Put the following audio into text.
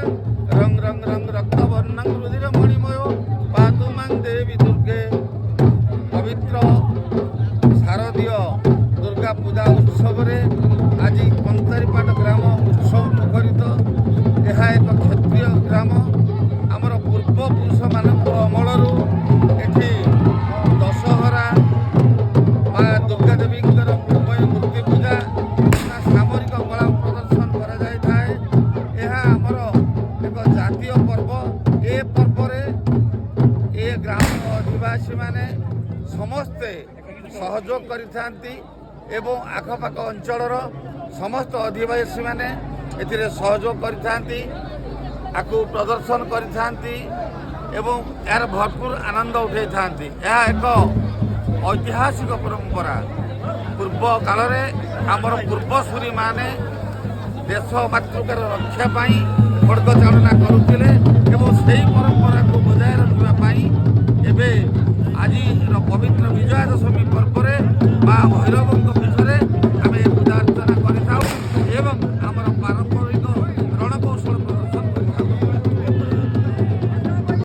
रंग रंग रंग रक्तवर्णं रुधिरमणिमयो पातु मां देवी दुर्गे। पवित्र शारदीय दुर्गा पूजा उत्सव आज कंचारीपाट ग्राम उत्सव मुखरित। यह एक क्षत्रिय ग्राम। आमर पूर्वपुरुष मान अमलू एठी दशहरा माँ दुर्गा देवी मूर्ति पूजा सामरिक कला प्रदर्शन कर एक जातीय पर्व। ए पर्व ए ग्राम अधिवासी माने समस्ते सहयोग करिथांती एवं आखपाख अंचलर समस्त अधिवासी माने एथिरे सहयोग करिथांती आकु प्रदर्शन करिथांती एवं यार भरपूर आनंद उठे थांती। यह एक ऐतिहासिक परंपरा। पूर्व काल आमर पूर्वसूरी माने देश मातृकार रक्षा पाई खड्ग चालना करुଥିଲେ।